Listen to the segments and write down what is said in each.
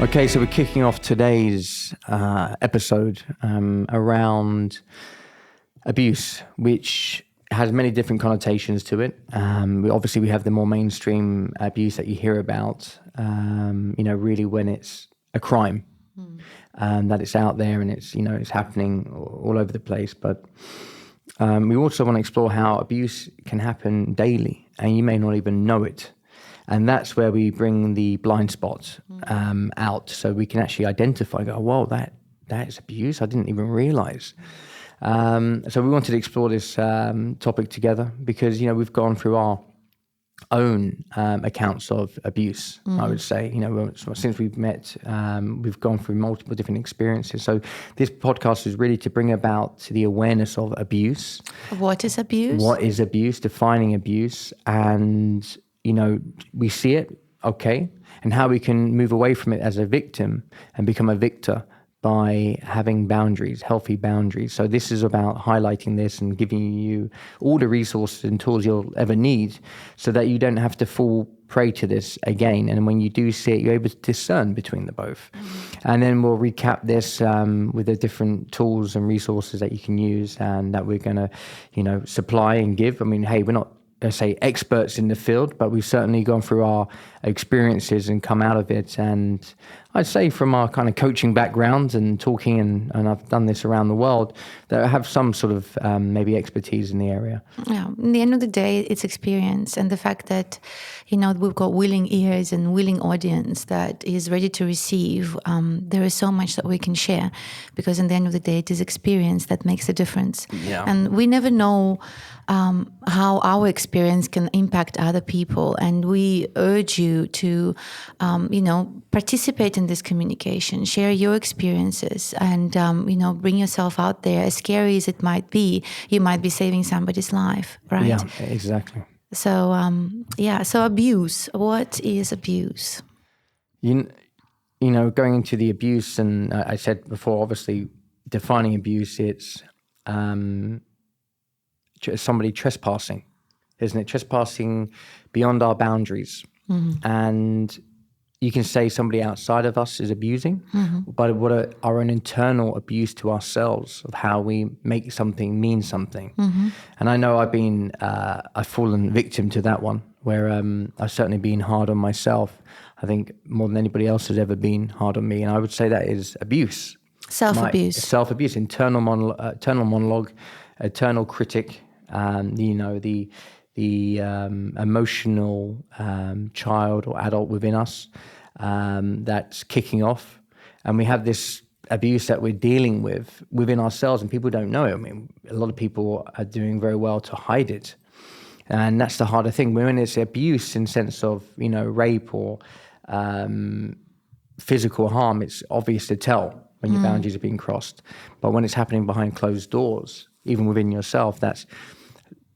Okay, so we're kicking off today's episode around abuse, which has many different connotations to it. We have the more mainstream abuse that you hear about, really when it's a crime, that it's out there and it's happening all over the place. But we also want to explore how abuse can happen daily and you may not even know it. And that's where we bring the blind spots out, so we can actually identify and go, "Whoa, that is abuse. I didn't even realize." So we wanted to explore this topic together because we've gone through our own accounts of abuse. I would say, since we've met, we've gone through multiple different experiences. So this podcast is really to bring about the awareness of abuse. What is abuse? What is abuse? Defining abuse, and we see it, okay, and how we can move away from it as a victim and become a victor by having boundaries, healthy boundaries. So this is about highlighting this and giving you all the resources and tools you'll ever need so that you don't have to fall prey to this again. And when you do see it, you're able to discern between the both. And then we'll recap this with the different tools and resources that you can use and that we're going to, supply and give. I mean, hey, we're not, let's say, experts in the field, but we've certainly gone through our experiences and come out of it. And I'd say from our kind of coaching background and talking, and I've done this around the world, that I have some sort of maybe expertise in the area. Yeah, in the end of the day, it's experience and the fact that, we've got willing ears and willing audience that is ready to receive. There is so much that we can share because in the end of the day, it is experience that makes a difference. Yeah. And we never know how our experience can impact other people. And we urge you to, participate in this communication, share your experiences and, bring yourself out there. As scary as it might be, you might be saving somebody's life, right? Yeah, exactly. So, so abuse. What is abuse? Going into the abuse, and I said before, obviously, defining abuse, it's somebody trespassing, isn't it? Trespassing beyond our boundaries. Mm-hmm. And you can say somebody outside of us is abusing, but what are our own internal abuse to ourselves of how we make something mean something. Mm-hmm. And I know I've fallen victim to that one, where I've certainly been hard on myself. I think more than anybody else has ever been hard on me. And I would say that is abuse. Self-abuse. Self-abuse, internal monologue, eternal critic, the emotional child or adult within us that's kicking off. And we have this abuse that we're dealing with within ourselves and people don't know it. I mean, a lot of people are doing very well to hide it. And that's the harder thing. When it's abuse in sense of, rape or physical harm, it's obvious to tell when your boundaries are being crossed. But when it's happening behind closed doors, even within yourself,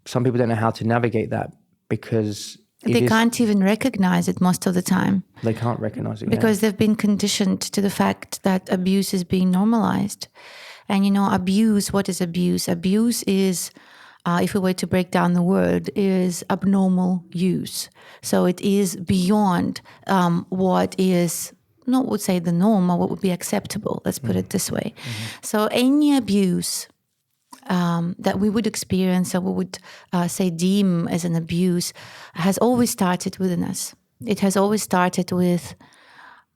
some people don't know how to navigate that because they can't even recognize it most of the time. They can't recognize it. Because they've been conditioned to the fact that abuse is being normalized. And, abuse, what is abuse? Abuse is, if we were to break down the word, is abnormal use. So it is beyond what is, not would say the norm or what would be acceptable. Let's put it this way. Mm-hmm. So any abuse that we would experience or we would deem as an abuse has always started within us. It has always started with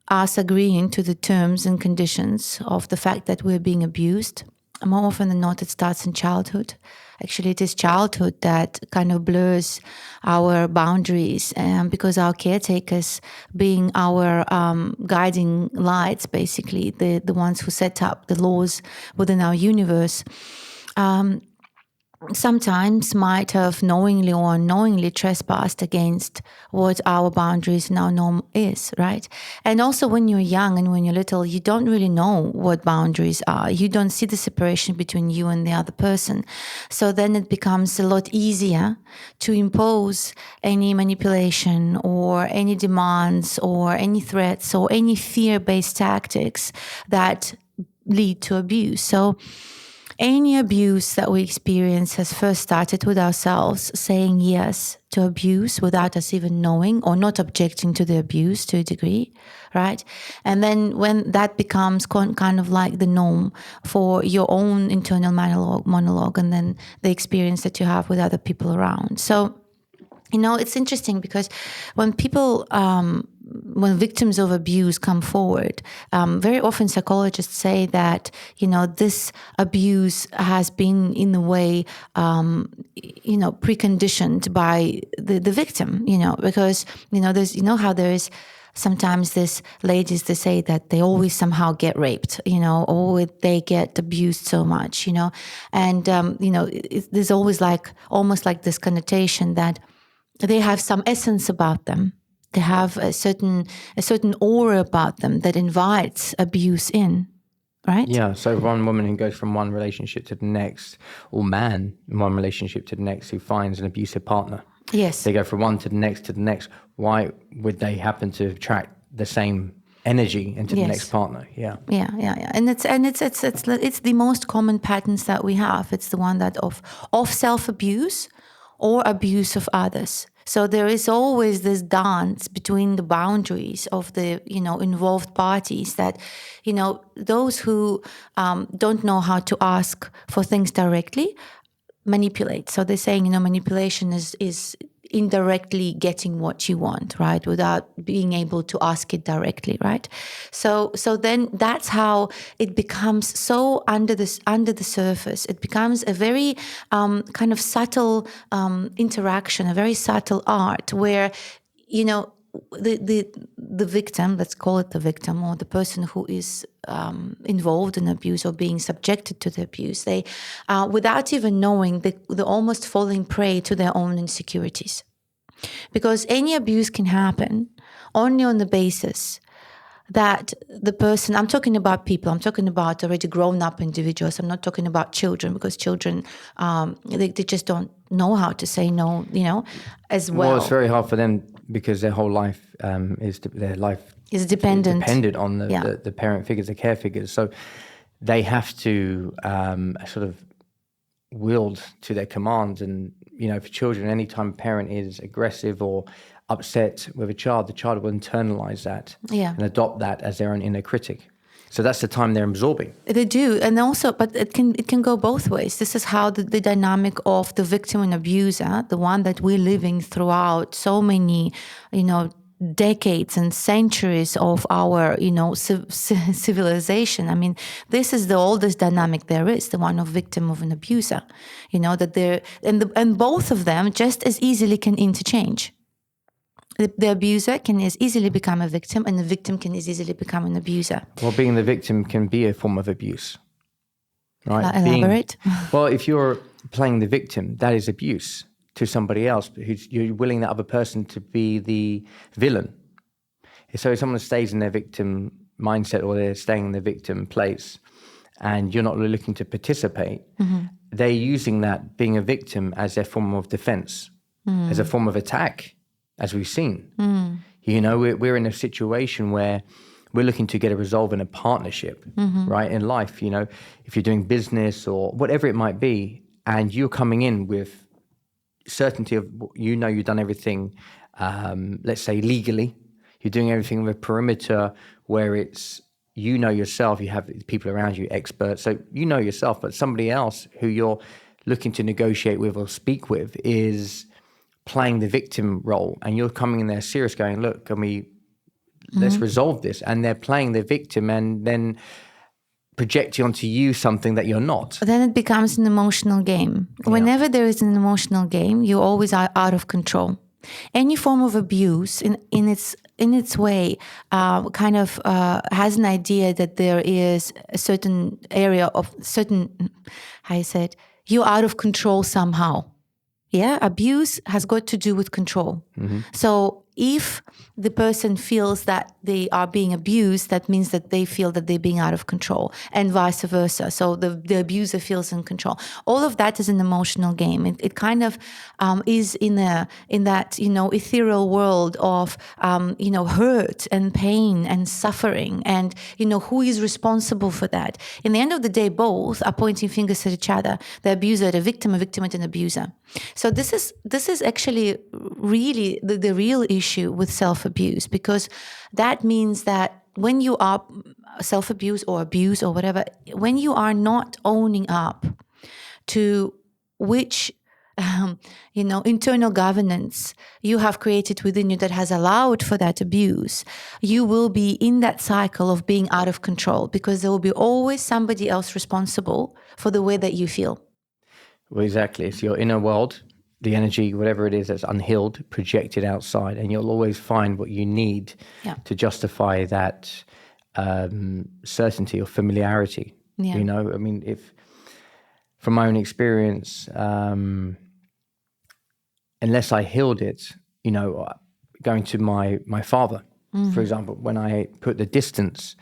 us agreeing to the terms and conditions of the fact that we're being abused. More often than not, it starts in childhood. Actually, it is childhood that kind of blurs our boundaries because our caretakers, being our guiding lights, basically, the ones who set up the laws within our universe, sometimes might have knowingly or unknowingly trespassed against what our boundaries and our norm is, right? And also when you're young and when you're little, you don't really know what boundaries are. You don't see the separation between you and the other person. So then it becomes a lot easier to impose any manipulation or any demands or any threats or any fear-based tactics that lead to abuse. So any abuse that we experience has first started with ourselves saying yes to abuse without us even knowing, or not objecting to the abuse to a degree, right? And then when that becomes kind of like the norm for your own internal monologue, and then the experience that you have with other people around. So, it's interesting because when people, when victims of abuse come forward, very often psychologists say that, this abuse has been in a way, preconditioned by the victim, because, there's, how there is sometimes these ladies, they say that they always somehow get raped, or they get abused so much, and, there's always almost like this connotation that they have some essence about them. They have a certain aura about them that invites abuse in, right? Yeah. So one woman who goes from one relationship to the next, or man in one relationship to the next, who finds an abusive partner. Yes. They go from one to the next to the next. Why would they happen to attract the same energy into the next partner? Yeah. And it's the most common patterns that we have. It's the one that of self-abuse or abuse of others. So there is always this dance between the boundaries of the, involved parties that, those who don't know how to ask for things directly manipulate. So they're saying, manipulation is indirectly getting what you want, right? Without being able to ask it directly, right? So then that's how it becomes so under the surface. It becomes a very kind of subtle interaction, a very subtle art where, the victim, let's call it the victim, or the person who is involved in abuse or being subjected to the abuse, they, without even knowing, they're almost falling prey to their own insecurities. Because any abuse can happen only on the basis that the person, I'm talking about people, I'm talking about already grown-up individuals, I'm not talking about children, because children, they just don't know how to say no, as well. Well, it's very hard for them because their whole life is dependent on the parent figures, the care figures. So they have to sort of wield to their commands. And, for children, anytime a parent is aggressive or upset with a child, the child will internalize that and adopt that as their own inner critic. So that's the time they're absorbing. They do. And also, but it can go both ways. This is how the dynamic of the victim and abuser, the one that we're living throughout so many, decades and centuries of our, civilization. I mean, this is the oldest dynamic there is, the one of victim of an abuser, that they're, and both of them just as easily can interchange. The abuser can as easily become a victim, and the victim can as easily become an abuser. Well, being the victim can be a form of abuse, right? Elaborate. Well, if you're playing the victim, that is abuse to somebody else. You're willing that other person to be the villain. So if someone stays in their victim mindset, or they're staying in the victim place, and you're not really looking to participate, they're using that, being a victim, as their form of defense, as a form of attack. As we've seen, we're in a situation where we're looking to get a resolve in a partnership, right? In life, if you're doing business or whatever it might be, and you're coming in with certainty of, you've done everything, let's say legally, you're doing everything with a perimeter where it's, yourself, you have people around you, experts, so yourself, but somebody else who you're looking to negotiate with or speak with is playing the victim role, and you're coming in there serious, going, look, let's resolve this. And they're playing the victim and then projecting onto you something that you're not. Then it becomes an emotional game. Whenever there is an emotional game, you always are out of control. Any form of abuse in its way kind of has an idea that there is a certain area of you're out of control somehow. Yeah, abuse has got to do with control. So if the person feels that they are being abused, that means that they feel that they're being out of control, and vice versa. So the abuser feels in control. All of that is an emotional game. It kind of is in that ethereal world of hurt and pain and suffering, and who is responsible for that. In the end of the day, both are pointing fingers at each other: the abuser at a victim at an abuser. So this is actually really the real issue with self-abuse, because that means that when you are self-abuse or abuse or whatever, when you are not owning up to which internal governance you have created within you that has allowed for that abuse, you will be in that cycle of being out of control, because there will be always somebody else responsible for the way that you feel. Well, exactly. It's your inner world, the energy, whatever it is that's unhealed, projected outside, and you'll always find what you need to justify that certainty or familiarity. Yeah. I mean, if from my own experience, unless I healed it, going to my father, for example, when I put the distance,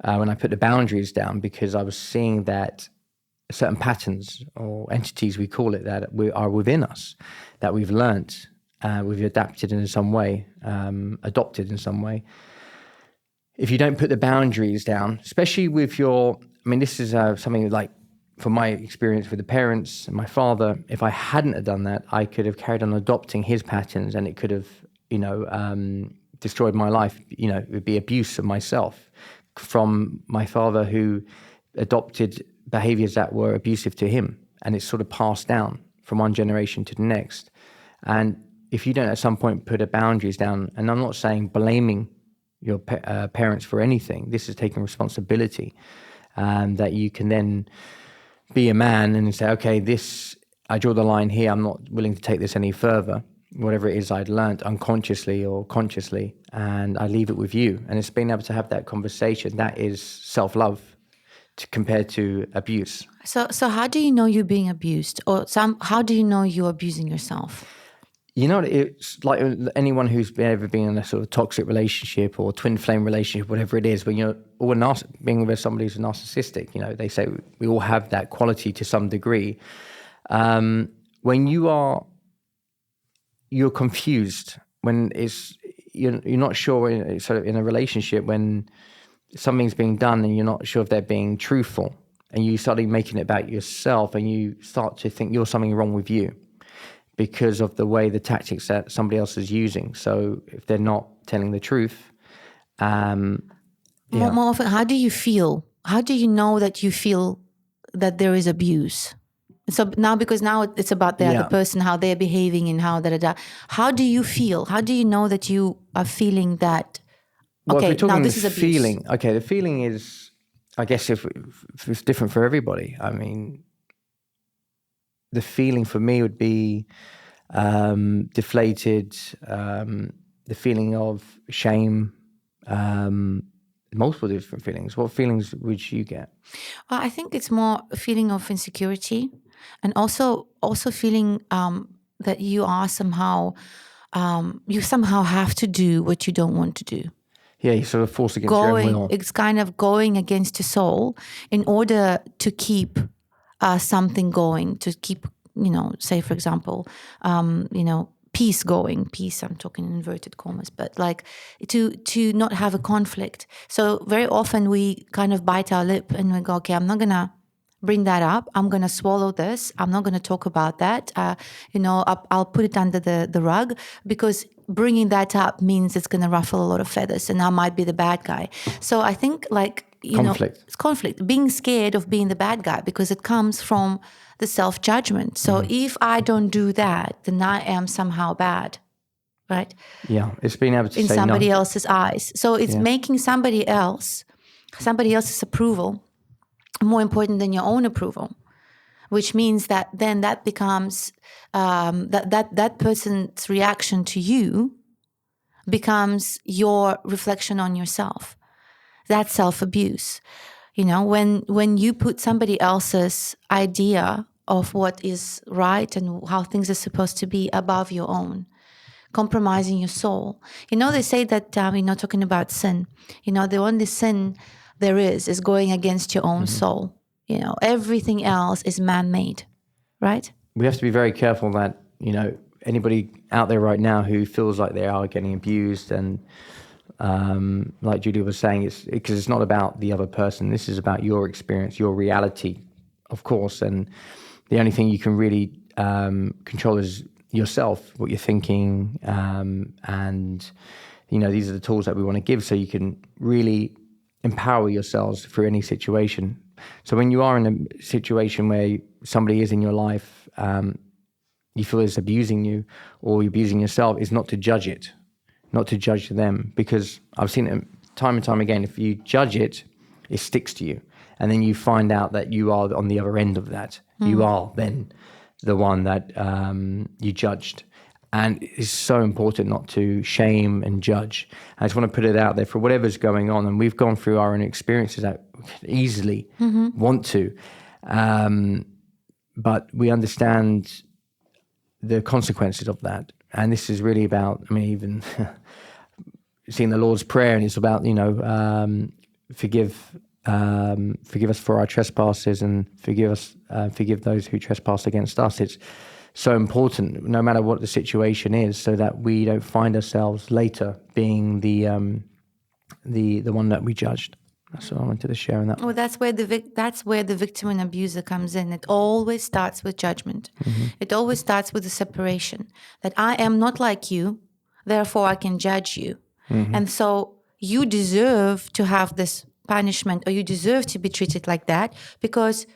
when I put the boundaries down, because I was seeing that certain patterns or entities, we call it, that are within us, that we've learnt, we've adapted in some way, adopted in some way. If you don't put the boundaries down, especially with this is something like, from my experience with the parents and my father, if I hadn't have done that, I could have carried on adopting his patterns, and it could have, destroyed my life. It would be abuse of myself from my father, who adopted behaviors that were abusive to him, and it's sort of passed down from one generation to the next. And if you don't at some point put the boundaries down, and I'm not saying blaming your parents for anything, this is taking responsibility, that you can then be a man and say, okay, I draw the line here, I'm not willing to take this any further, whatever it is I'd learned unconsciously or consciously, and I leave it with you. And it's being able to have that conversation, that is self-love, compared to abuse. So how do you know you're being abused, or how do you know you're abusing yourself? It's like anyone who's ever been in a sort of toxic relationship or twin flame relationship, whatever it is, when being with somebody who's narcissistic, they say we all have that quality to some degree. When you're confused, when you're not sure, in a relationship, when something's being done and you're not sure if they're being truthful, and you start making it about yourself, and you start to think you're something wrong with you because of the way, the tactics that somebody else is using. So if they're not telling the truth, more often, how do you feel? How do you know that you feel that there is abuse? So now, because now it's about the other person, how they're behaving, and how How do you feel? How do you know that you are feeling that? Well, okay, if we're talking now this is abuse. Feeling. Okay, the feeling is, I guess, if it's different for everybody. I mean, the feeling for me would be deflated, the feeling of shame, multiple different feelings. What feelings would you get? Well, I think it's more a feeling of insecurity, and also feeling that you are somehow, you somehow have to do what you don't want to do. Yeah, you sort of force against your own will. It's kind of going against your soul in order to keep something going, to keep, say, for example, peace going. Peace, I'm talking in inverted commas, but like to not have a conflict. So very often we kind of bite our lip and we go, okay, I'm not going to bring that up. I'm going to swallow this. I'm not going to talk about that. I'll put it under the rug, because bringing that up means it's going to ruffle a lot of feathers, and I might be the bad guy. So I think, it's conflict, being scared of being the bad guy, because it comes from the self-judgment. So if I don't do that, then I am somehow bad, right? Yeah, it's being able to in say somebody no. else's eyes. So it's making somebody else's approval more important than your own approval, which means that then that becomes that person's reaction to you becomes your reflection on yourself. That's self-abuse. When you put somebody else's idea of what is right and how things are supposed to be above your own, compromising your soul. They say that, talking about sin, the only sin there is going against your own soul. Everything else is man-made, right? We have to be very careful that, anybody out there right now who feels like they are getting abused, and like Julia was saying, it's not about the other person. This is about your experience, your reality, of course. And the only thing you can really control is yourself, what you're thinking. And, these are the tools that we want to give so you can really empower yourselves through any situation. So when you are in a situation where somebody is in your life, you feel is abusing you or you're abusing yourself, is not to judge it, not to judge them, because I've seen it time and time again. If you judge it, it sticks to you. And then you find out that you are on the other end of that. You are then the one that you judged. And it's so important not to shame and judge. I just want to put it out there for whatever's going on. And we've gone through our own experiences that we could easily want to. But we understand the consequences of that. And this is really about, even seeing the Lord's Prayer, and it's about, forgive us for our trespasses and forgive those who trespass against us. It's so important, no matter what the situation is, so that we don't find ourselves later being the one that we judged. That's what I wanted to share on that. Well, that's where the victim and abuser comes in. It always starts with judgment. It always starts with the separation, that I am not like you, therefore I can judge you. And so you deserve to have this punishment, or you deserve to be treated like that because,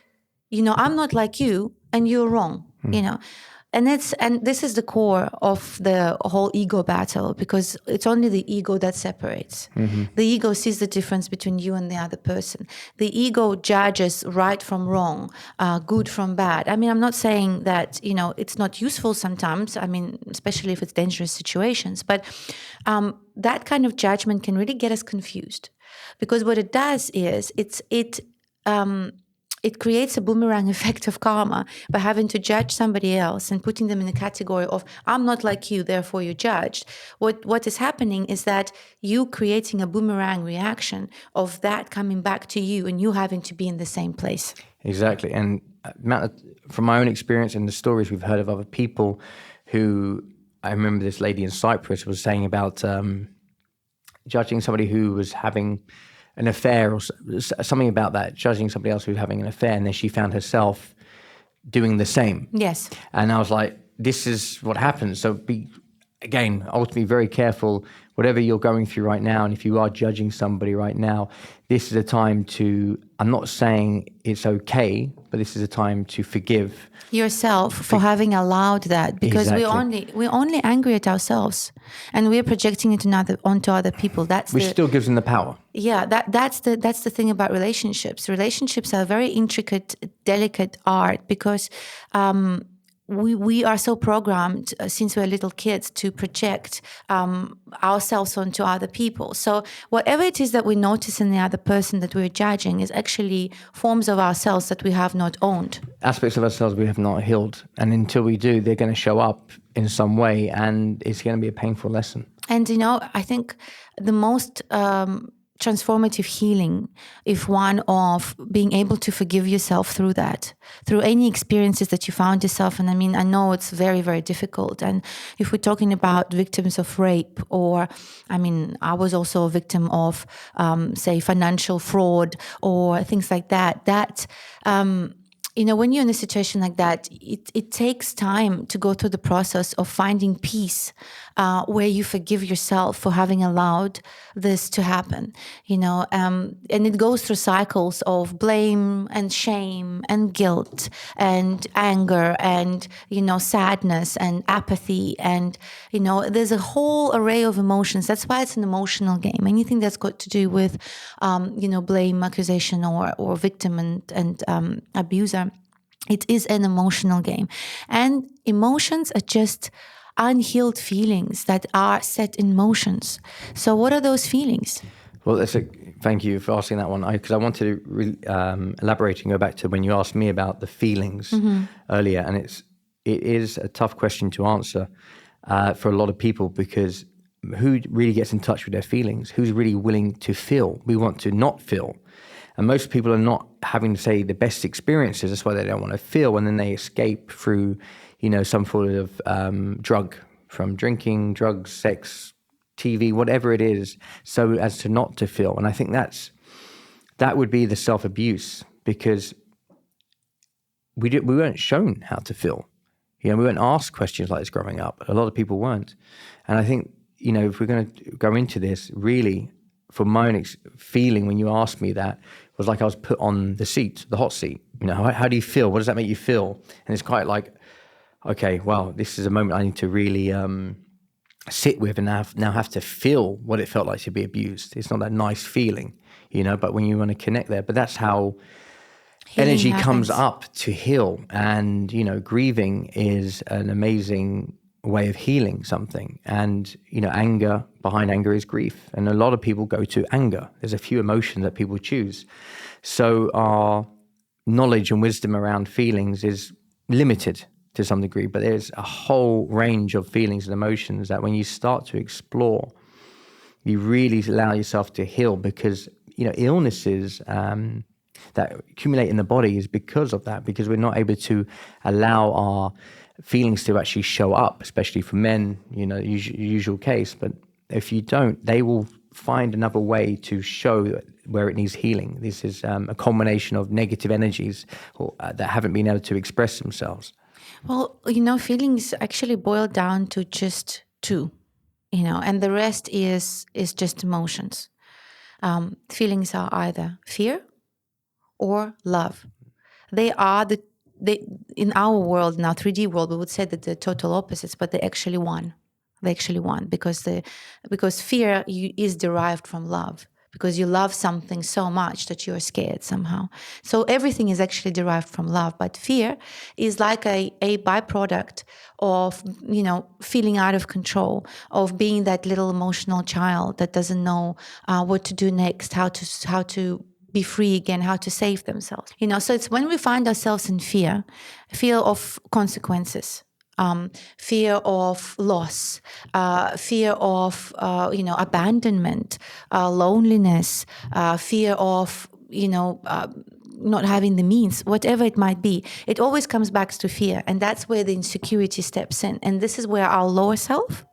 I'm not like you and you're wrong, And this is the core of the whole ego battle, because it's only the ego that separates. The ego sees the difference between you and the other person. The ego judges right from wrong, good from bad. I'm not saying that, it's not useful sometimes, especially if it's dangerous situations, but that kind of judgment can really get us confused, because what it does is it creates a boomerang effect of karma by having to judge somebody else and putting them in the category of, I'm not like you, therefore you're judged. What is happening is that you creating a boomerang reaction of that coming back to you and you having to be in the same place. Exactly. And from my own experience and the stories we've heard of other people who, I remember this lady in Cyprus was saying about judging somebody who was having an affair or something about that, judging somebody else who's having an affair, and then she found herself doing the same. Yes. And I was like, this is what happens. So ultimately very careful, whatever you're going through right now, and if you are judging somebody right now, this is a time to, I'm not saying it's okay, but this is a time to forgive yourself for having allowed that, because Exactly. we're only angry at ourselves and we're projecting it onto other people. Which still gives them the power. Yeah, that's the thing about relationships. Relationships are a very intricate, delicate art, because we are so programmed since we're little kids to project ourselves onto other people. So whatever it is that we notice in the other person that we're judging is actually forms of ourselves that we have not owned. Aspects of ourselves we have not healed. And until we do, they're going to show up in some way, and it's going to be a painful lesson. And, I think the most transformative healing is one of being able to forgive yourself through any experiences that you found yourself. And I know it's very, very difficult. And if we're talking about victims of rape, or I was also a victim of say financial fraud or things like that, when you're in a situation like that, it takes time to go through the process of finding peace, where you forgive yourself for having allowed this to happen, and it goes through cycles of blame and shame and guilt and anger and, sadness and apathy. And, there's a whole array of emotions. That's why it's an emotional game. Anything that's got to do with, blame, accusation, or victim and abuser, it is an emotional game. And emotions are just unhealed feelings that are set in motions. So what are those feelings? Well, thank you for asking that one, because I wanted to elaborate and go back to when you asked me about the feelings earlier, and it is a tough question to answer. for a lot of people, because who really gets in touch with their feelings? Who's really willing to feel? We want to not feel. And most people are not having, say, the best experiences. That's why they don't want to feel. And then they escape through, some sort of drug, from drinking, drugs, sex, TV, whatever it is, so as to not to feel. And I think that would be the self-abuse, because we weren't shown how to feel. We weren't asked questions like this growing up. A lot of people weren't. And I think, if we're going to go into this, really, from my own feeling when you asked me that, was like I was put on the hot seat. How do you feel? What does that make you feel? And it's quite like, okay, well, this is a moment I need to really sit with and now have to feel what it felt like to be abused. It's not that nice feeling, but when you want to connect there. But that's how energy comes up to heal. And, grieving is an amazing way of healing something. And, anger, behind anger is grief. And a lot of people go to anger. There's a few emotions that people choose. So our knowledge and wisdom around feelings is limited to some degree, but there's a whole range of feelings and emotions that when you start to explore, you really allow yourself to heal, because, illnesses that accumulate in the body is because of that, because we're not able to allow our feelings to actually show up, especially for men, usual case. But if you don't, they will find another way to show where it needs healing. This is a combination of negative energies that haven't been able to express themselves. Well, feelings actually boil down to just two, and the rest is just emotions. Feelings are either fear or love. They are in our world, in our 3D world, we would say that they're total opposites, but they actually one. They actually one because fear is derived from love. Because you love something so much that you're scared somehow. So everything is actually derived from love. But fear is like a byproduct of, feeling out of control, of being that little emotional child that doesn't know what to do next, how to be free again, how to save themselves. So it's when we find ourselves in fear of consequences. Fear of loss, fear of, abandonment, loneliness, fear of, not having the means, whatever it might be. It always comes back to fear. And that's where the insecurity steps in. And this is where our lower self,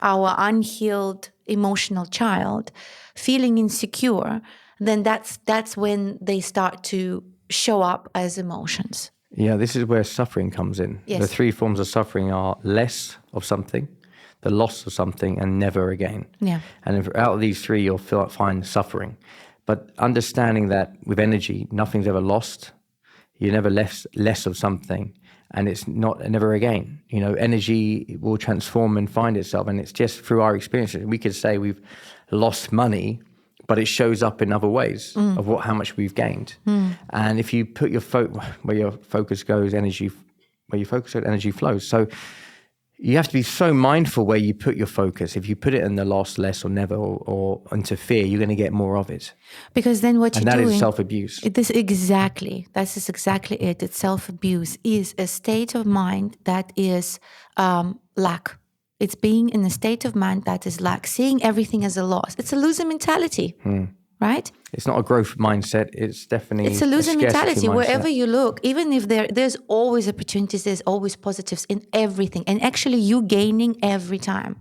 our unhealed emotional child, feeling insecure, then that's when they start to show up as emotions. Yeah, this is where suffering comes in. Yes. The three forms of suffering are less of something, the loss of something, and never again. Yeah. And out of these three, you'll find suffering. But understanding that with energy, nothing's ever lost. You're never less of something, and it's never again. Energy will transform and find itself, and it's just through our experiences. We could say we've lost money, but it shows up in other ways of how much we've gained. And if you put where your focus goes, energy flows. So you have to be so mindful where you put your focus. If you put it in the loss, less, or never, or into fear, you're going to get more of it. Because then what you're doing... And that is self-abuse. This is exactly it. It's self-abuse is a state of mind that is lack. It's being in a state of mind that is lack, seeing everything as a loss. It's a loser mentality, right? It's not a growth mindset. It's definitely it's a loser mentality. Mindset. Wherever you look, even if there's always opportunities, there's always positives in everything. And actually you gaining every time.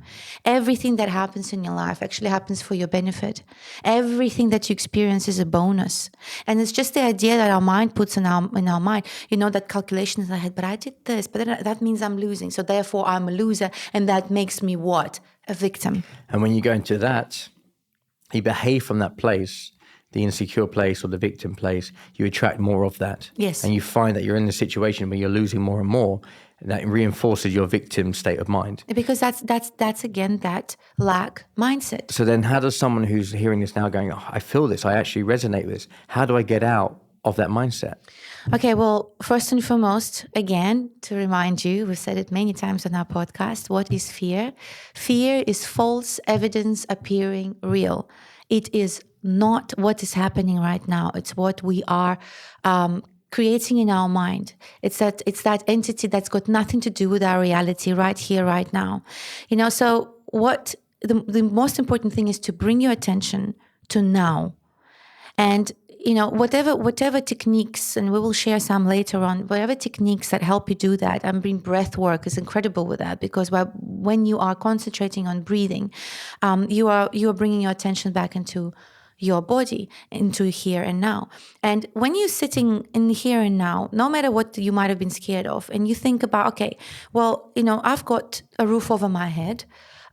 Everything that happens in your life actually happens for your benefit. Everything that you experience is a bonus. And it's just the idea that our mind puts in our mind, that calculation in our head, but I did this, but that means I'm losing. So therefore I'm a loser. And that makes me what? A victim. And when you go into that, you behave from that place, the insecure place or the victim place, you attract more of that. Yes. And you find that you're in a situation where you're losing more and more, and that reinforces your victim state of mind. Because that's again that lack mindset. So then how does someone who's hearing this now going, I feel this, I actually resonate with this, how do I get out of that mindset? Okay, well, first and foremost, again, to remind you, we've said it many times on our podcast, what is fear? Fear is false evidence appearing real. It is not what is happening right now. It's what we are creating in our mind. It's that entity that's got nothing to do with our reality right here, right now. So what the most important thing is to bring your attention to now. And whatever techniques, and we will share some later on, whatever techniques that help you do that. Breath work is incredible with that, because when you are concentrating on breathing, you are bringing your attention back into your body, into here and now. And when you're sitting in here and now, no matter what you might have been scared of, and you think about, okay, well, I've got a roof over my head.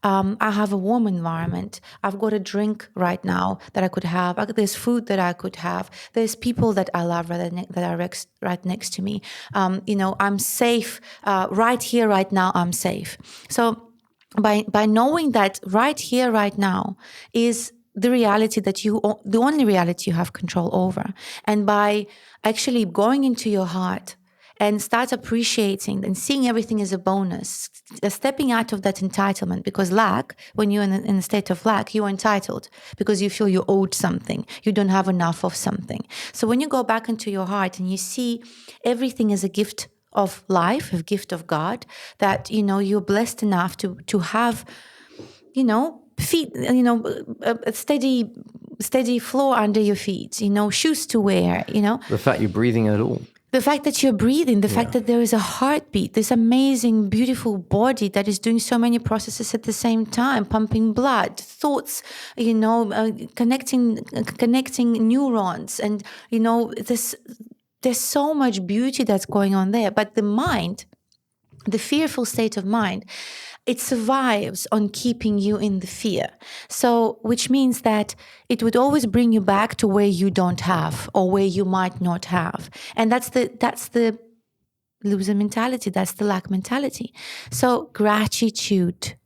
I have a warm environment. I've got a drink right now that I could have. There's food that I could have. There's people that I love that are right next to me. I'm safe right here, right now. I'm safe. So by knowing that right here, right now is the reality the only reality you have control over, and by actually going into your heart and start appreciating and seeing everything as a bonus, stepping out of that entitlement, because when you're in a state of lack, you're entitled because you feel you owed something, you don't have enough of something. So when you go back into your heart and you see everything as a gift of life, a gift of God, that, you're blessed enough to have, feet, a steady floor under your feet, shoes to wear, The fact you're breathing at all. The fact that you're breathing, the fact that there is a heartbeat, this amazing, beautiful body that is doing so many processes at the same time, pumping blood, thoughts, connecting neurons. And, there's so much beauty that's going on there. But the mind, the fearful state of mind, it survives on keeping you in the fear. So, which means that it would always bring you back to where you don't have, or where you might not have. And that's the loser mentality. That's the lack mentality. So gratitude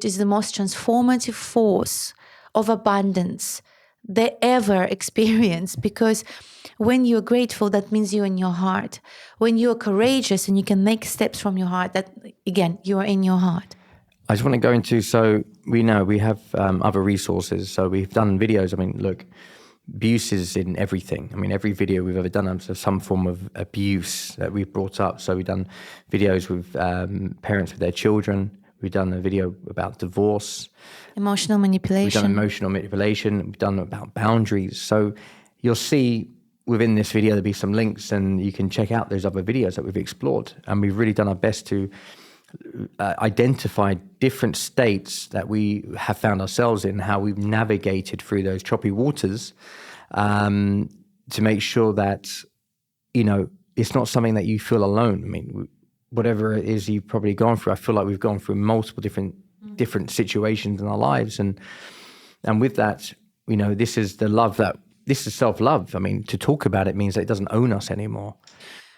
is the most transformative force of abundance they ever experience, because when you're grateful, that means you're in your heart. When you're courageous and you can make steps from your heart, that, again, you are in your heart. I just want to go into, so we know we have other resources. So we've done videos. Look, abuse is in everything. Every video we've ever done has some form of abuse that we've brought up. So we've done videos with parents with their children. We've done a video about divorce. Emotional manipulation. We've done emotional manipulation. We've done about boundaries. So you'll see within this video, there'll be some links, and you can check out those other videos that we've explored. And we've really done our best to identify different states that we have found ourselves in, how we've navigated through those choppy waters, to make sure that, it's not something that you feel alone. Whatever it is you've probably gone through, I feel like we've gone through multiple different situations in our lives. And with that, this is the love this is self-love. To talk about it means that it doesn't own us anymore.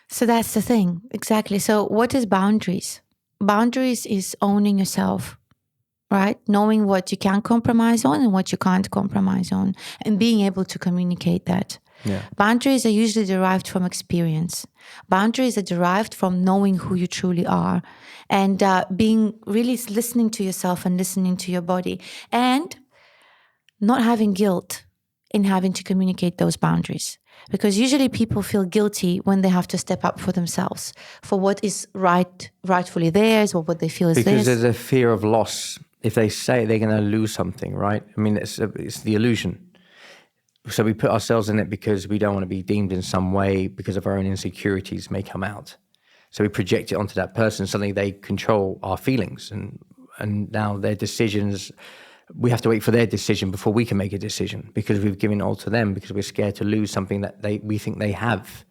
So that's the thing. Exactly. So what is boundaries? Boundaries is owning yourself, right? Knowing what you can compromise on and what you can't compromise on, and being able to communicate that. Yeah. Boundaries are usually derived from experience. Boundaries are derived from knowing who you truly are, and being really listening to yourself and listening to your body, and not having guilt in having to communicate those boundaries. Because usually people feel guilty when they have to step up for themselves, for what is rightfully theirs, or what they feel is theirs. Because there's a fear of loss. If they say they're going to lose something, right? It's the illusion. So we put ourselves in it because we don't want to be deemed in some way, because of our own insecurities may come out. So we project it onto that person. Suddenly they control our feelings, and now their decisions, we have to wait for their decision before we can make a decision, because we've given it all to them, because we're scared to lose something that we think they have,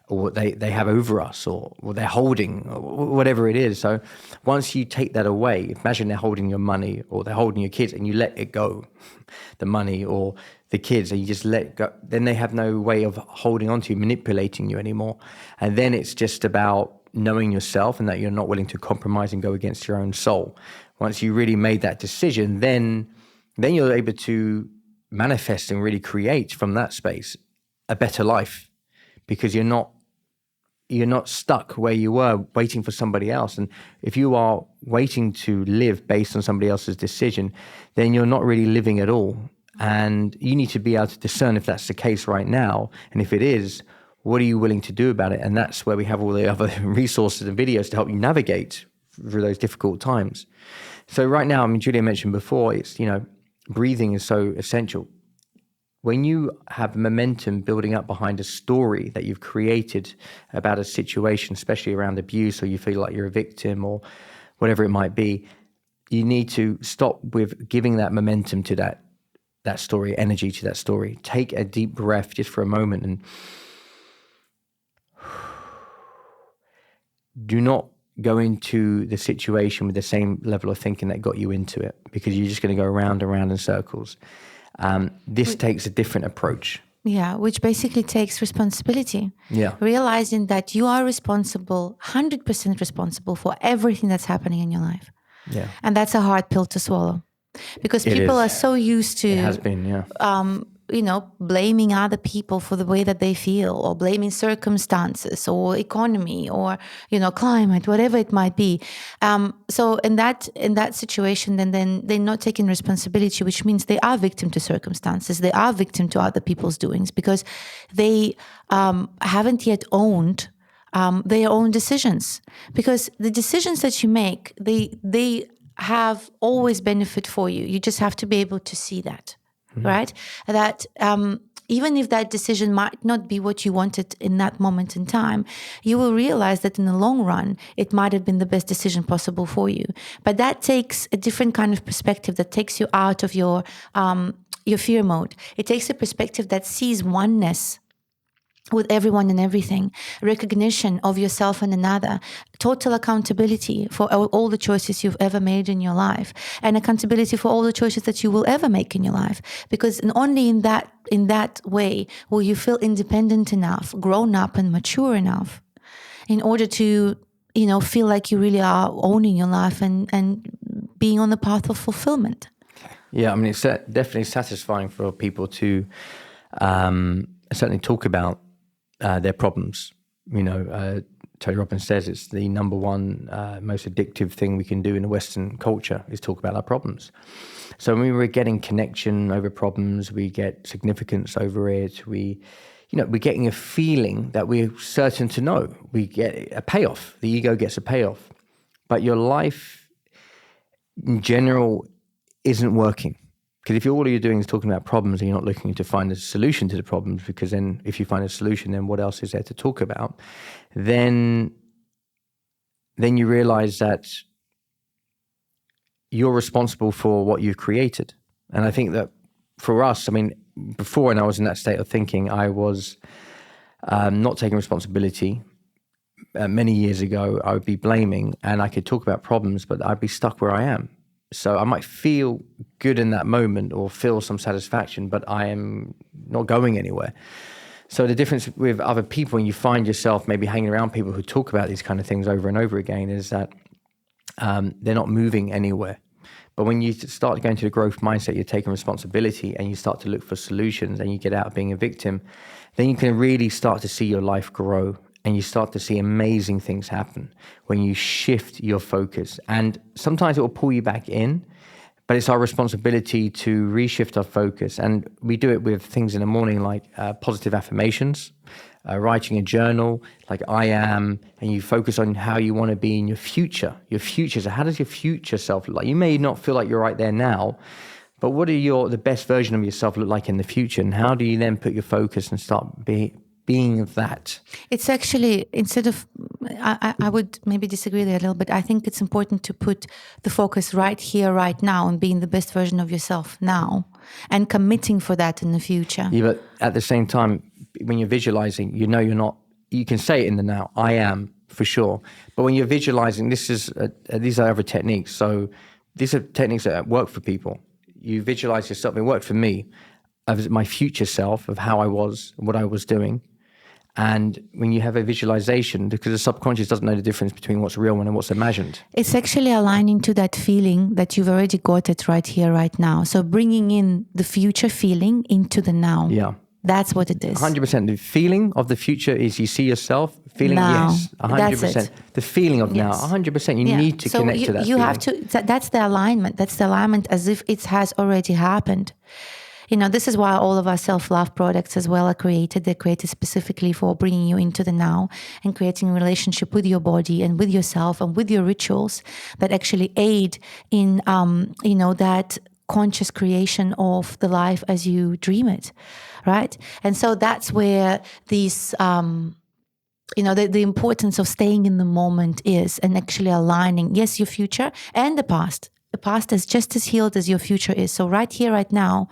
or they have over us, or they're holding, or whatever it is. So once you take that away, imagine they're holding your money, or they're holding your kids, and you let it go, the money or the kids, and you just let it go, then they have no way of holding on to you, manipulating you anymore. And then it's just about knowing yourself, and that you're not willing to compromise and go against your own soul. Once you really made that decision, then you're able to manifest and really create from that space a better life, because you're not stuck where you were waiting for somebody else. And if you are waiting to live based on somebody else's decision, then you're not really living at all. And you need to be able to discern if that's the case right now. And if it is, What are you willing to do about it? And that's where we have all the other resources and videos to help you navigate through those difficult times. So right now, I mean, Julia mentioned before, it's, breathing is so essential. When you have momentum building up behind a story that you've created about a situation, especially around abuse, or you feel like you're a victim or whatever it might be, you need to stop with giving that momentum to that story, energy to that story. Take a deep breath just for a moment and do not go into the situation with the same level of thinking that got you into it, because you're just going to go around and around in circles. This takes a different approach. Yeah, which basically takes responsibility. Yeah. Realizing that you are responsible, 100% responsible for everything that's happening in your life. Yeah. And that's a hard pill to swallow. Because people are so used to... It has been, yeah. Blaming other people for the way that they feel, or blaming circumstances or economy or, climate, whatever it might be. So in that situation, then they're not taking responsibility, which means they are victim to circumstances. They are victim to other people's doings because they haven't yet owned their own decisions. Because the decisions that you make, they have always benefit for you. You just have to be able to see that. Right? That even if that decision might not be what you wanted in that moment in time, you will realize that in the long run, it might have been the best decision possible for you. But that takes a different kind of perspective that takes you out of your fear mode. It takes a perspective that sees oneness with everyone and everything, recognition of yourself and another, total accountability for all the choices you've ever made in your life, and accountability for all the choices that you will ever make in your life. Because only in that way will you feel independent enough, grown up and mature enough in order to, feel like you really are owning your life and being on the path of fulfillment. Yeah, I mean, it's definitely satisfying for people to certainly talk about their problems. Tony Robbins says it's the number one most addictive thing we can do in the Western culture is talk about our problems. So when we're getting connection over problems, we get significance over it. We're getting a feeling that we're certain to know. We get a payoff. The ego gets a payoff. But your life in general isn't working. Because if all you're doing is talking about problems and you're not looking to find a solution to the problems, because then if you find a solution, then what else is there to talk about? Then you realize that you're responsible for what you've created. And I think that for us, I mean, before when I was in that state of thinking, I was not taking responsibility. Many years ago, I would be blaming, and I could talk about problems, but I'd be stuck where I am. So I might feel good in that moment or feel some satisfaction, but I am not going anywhere. So the difference with other people, when you find yourself maybe hanging around people who talk about these kind of things over and over again, is that they're not moving anywhere. But when you start going to the growth mindset, you're taking responsibility and you start to look for solutions and you get out of being a victim, then you can really start to see your life grow. And you start to see amazing things happen when you shift your focus. And sometimes it will pull you back in, but it's our responsibility to reshift our focus. And we do it with things in the morning like positive affirmations, writing a journal like I am, and you focus on how you want to be in your future. Your future, so how does your future self look like? You may not feel like you're right there now, but what are the best version of yourself look like in the future? And how do you then put your focus and start being that? It's actually, instead of, I would maybe disagree there a little bit. I think it's important to put the focus right here, right now, and being the best version of yourself now and committing for that in the future. Yeah, but at the same time, when you're visualizing, you're not, you can say it in the now, I am, for sure. But when you're visualizing, these are other techniques. So these are techniques that work for people. You visualize yourself. It worked for me as my future self of how I was, what I was doing. And when you have a visualization, because the subconscious doesn't know the difference between what's real and what's imagined. It's actually aligning to that feeling that you've already got it right here, right now. So bringing in the future feeling into the now. Yeah. That's what it is. 100%. The feeling of the future is you see yourself feeling, now. Yes, 100%. That's it. The feeling of now, 100%. You need to connect to that you feeling. have to, that's the alignment. That's the alignment as if it has already happened. This is why all of our self-love products as well are created. They're created specifically for bringing you into the now and creating a relationship with your body and with yourself and with your rituals that actually aid in, that conscious creation of the life as you dream it, right? And so that's where these, the importance of staying in the moment is, and actually aligning, yes, your future and the past. The past is just as healed as your future is. So right here, right now,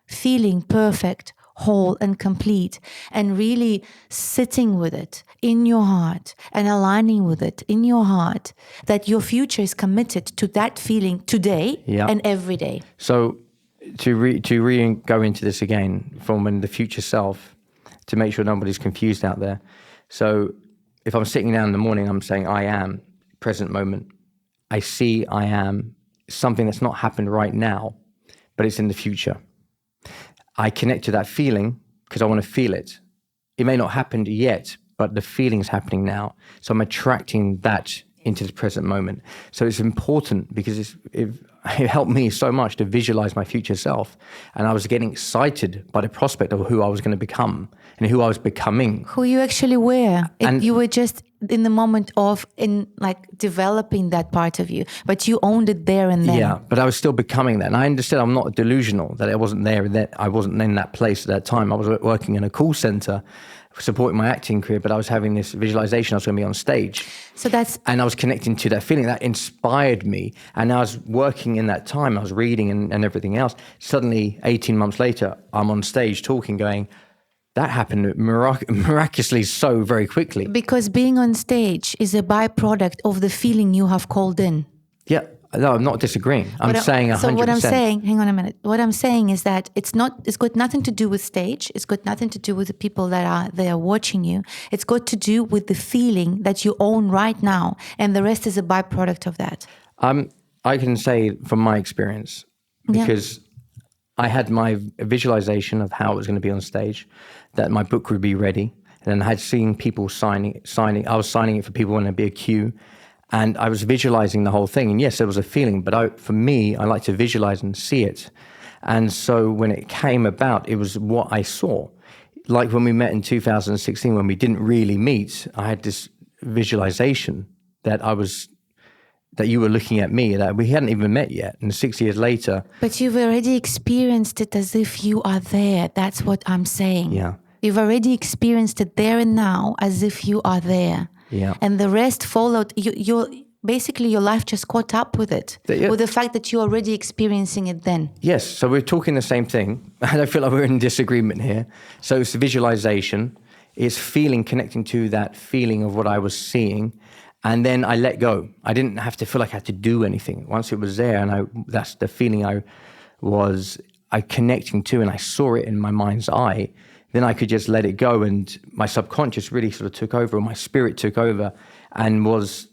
feeling perfect, whole and complete, and really sitting with it in your heart and aligning with it in your heart, that your future is committed to that feeling today and every day. So to go into this again from the future self, to make sure nobody's confused out there. So if I'm sitting down in the morning, I'm saying I am, present moment. I see I am something that's not happened right now, but it's in the future. I connect to that feeling because I want to feel it. It may not happen yet, but the feeling's happening now. So I'm attracting that into the present moment. So it's important because it helped me so much to visualize my future self. And I was getting excited by the prospect of who I was going to become and who I was becoming. Who you actually were. You were just in the moment of developing that part of you, but you owned it there and then. Yeah, but I was still becoming that. And I understood I'm not delusional, that I wasn't there, that I wasn't in that place at that time. I was working in a call center, supporting my acting career, but I was having this visualization I was going to be on stage. And I was connecting to that feeling that inspired me. And I was working in that time, I was reading and everything else. Suddenly, 18 months later, I'm on stage talking, going, that happened miraculously so very quickly. Because being on stage is a byproduct of the feeling you have called in. Yeah, no, I'm not disagreeing. I'm saying 100%. So what I'm saying, hang on a minute. What I'm saying is that it's got nothing to do with stage. It's got nothing to do with the people that are there watching you. It's got to do with the feeling that you own right now. And the rest is a byproduct of that. I can say from my experience, because I had my visualization of how it was going to be on stage, that my book would be ready. And then I had seen people signing. I was signing it for people when there'd be a queue. And I was visualizing the whole thing. And yes, there was a feeling, but for me, I like to visualize and see it. And so when it came about, it was what I saw. Like when we met in 2016, when we didn't really meet, I had this visualization that you were looking at me, that we hadn't even met yet. And 6 years later. But you've already experienced it as if you are there. That's what I'm saying. Yeah. You've already experienced it there and now as if you are there. Yeah. And the rest followed. Basically, your life just caught up with it, with the fact that you're already experiencing it then. Yes. So we're talking the same thing. I don't feel like we're in disagreement here. So it's visualization. It's feeling, connecting to that feeling of what I was seeing. And then I let go. I didn't have to feel like I had to do anything. Once it was there, and that's the feeling I connecting to, and I saw it in my mind's eye, then I could just let it go. And my subconscious really sort of took over, or my spirit took over, and because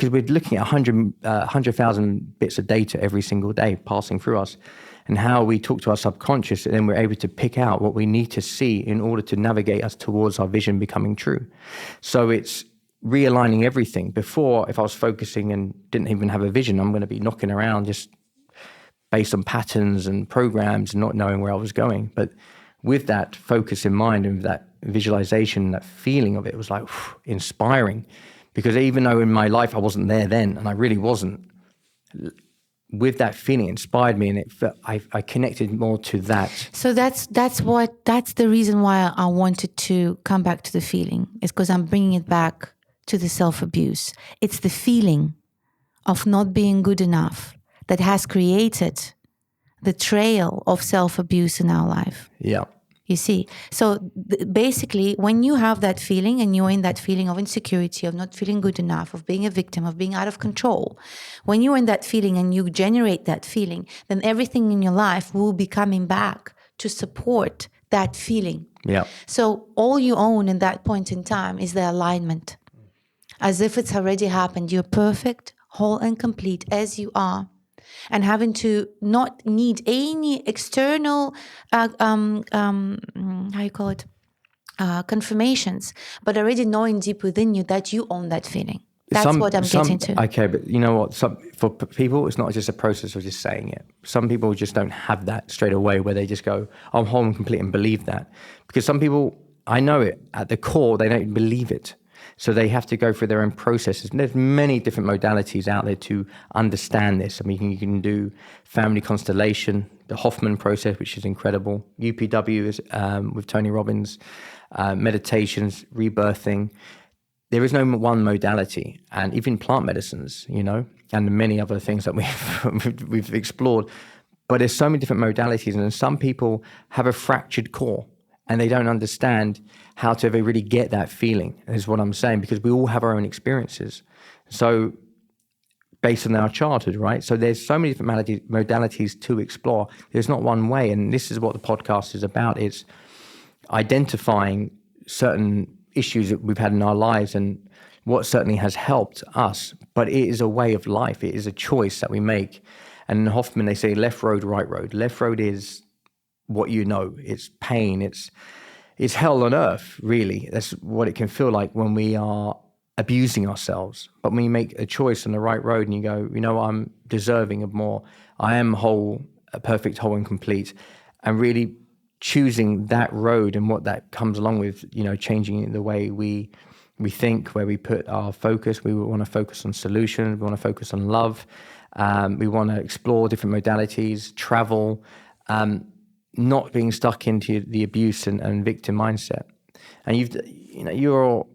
we're looking at 100,000 bits of data every single day passing through us, and how we talk to our subconscious, and then we're able to pick out what we need to see in order to navigate us towards our vision becoming true. So it's realigning everything. Before, if I was focusing and didn't even have a vision, I'm going to be knocking around just based on patterns and programs and not knowing where I was going. But with that focus in mind and that visualization, that feeling of it was like inspiring, because even though in my life I wasn't there then, and I really wasn't, with that feeling inspired me, and I connected more to that. So that's the reason why I wanted to come back to the feeling, is because I'm bringing it back to the self-abuse. It's the feeling of not being good enough that has created the trail of self-abuse in our life. Yeah. You see? So basically, when you have that feeling and you're in that feeling of insecurity, of not feeling good enough, of being a victim, of being out of control, when you're in that feeling and you generate that feeling, then everything in your life will be coming back to support that feeling. Yeah. So all you own in that point in time is the alignment. As if it's already happened. You're perfect, whole and complete as you are. And having to not need any external, confirmations, but already knowing deep within you that you own that feeling. That's what I'm getting to. Okay, but you know what? For people, it's not just a process of just saying it. Some people just don't have that straight away where they just go, I'm whole and complete and believe that. Because some people, I know it, at the core, they don't believe it. So they have to go through their own processes. And there's many different modalities out there to understand this. I mean, you can do family constellation, the Hoffman process, which is incredible. UPW is with Tony Robbins, meditations, rebirthing. There is no one modality, and even plant medicines, and many other things that we've explored. But there's so many different modalities, and some people have a fractured core, and they don't understand how to ever really get that feeling, is what I'm saying, because we all have our own experiences. So based on our childhood, right? So there's so many different modalities to explore. There's not one way, and this is what the podcast is about. It's identifying certain issues that we've had in our lives and what certainly has helped us, but it is a way of life. It is a choice that we make. And in Hoffman, they say left road, right road. Left road is what you know. It's pain. It's hell on earth, really. That's what it can feel like when we are abusing ourselves. But when you make a choice on the right road and you go, I'm deserving of more. I am whole, perfect, whole and complete. And really choosing that road and what that comes along with, changing the way we think, where we put our focus. We want to focus on solutions. We want to focus on love. We want to explore different modalities, travel, not being stuck into the abuse and victim mindset. And you're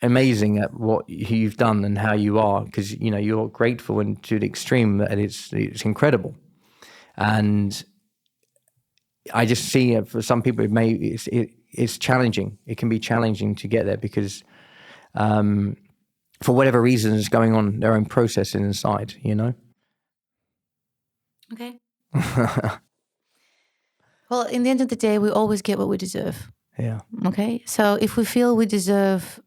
amazing at what you've done and how you are, because you're grateful and to the extreme that it's incredible. And I just see for some people it's challenging. It can be challenging to get there because for whatever reason is going on, their own processing inside, Okay. Well, in the end of the day, we always get what we deserve. Yeah. Okay. So if we feel we deserve,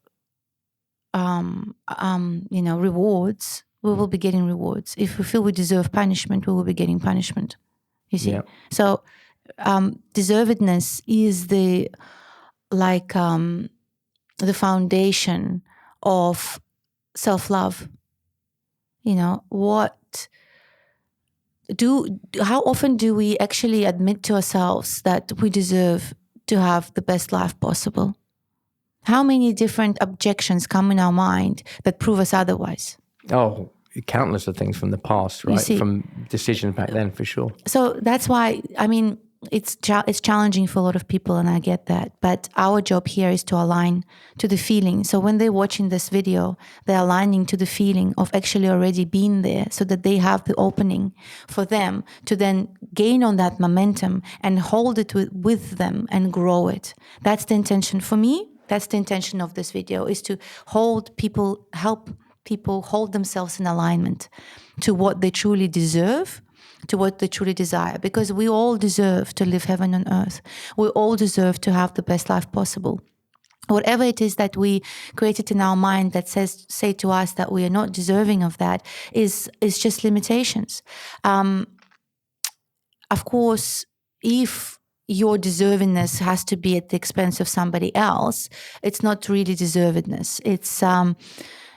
rewards, we will be getting rewards. If we feel we deserve punishment, we will be getting punishment. You see. Yeah. So deservedness is the foundation of self-love. How often do we actually admit to ourselves that we deserve to have the best life possible? How many different objections come in our mind that prove us otherwise? Oh, countless of things from the past, right? From decisions back then, for sure. So that's why, it's challenging for a lot of people, and I get that. But our job here is to align to the feeling. So when they're watching this video, they're aligning to the feeling of actually already being there, so that they have the opening for them to then gain on that momentum and hold it with them and grow it. That's the intention for me. That's the intention of this video, is to help people hold themselves in alignment to what they truly deserve, to what they truly desire, because we all deserve to live heaven on earth. We all deserve to have the best life possible. Whatever it is that we created in our mind that say to us that we are not deserving of that is just limitations. Of course, if your deservingness has to be at the expense of somebody else, it's not really deservedness. It's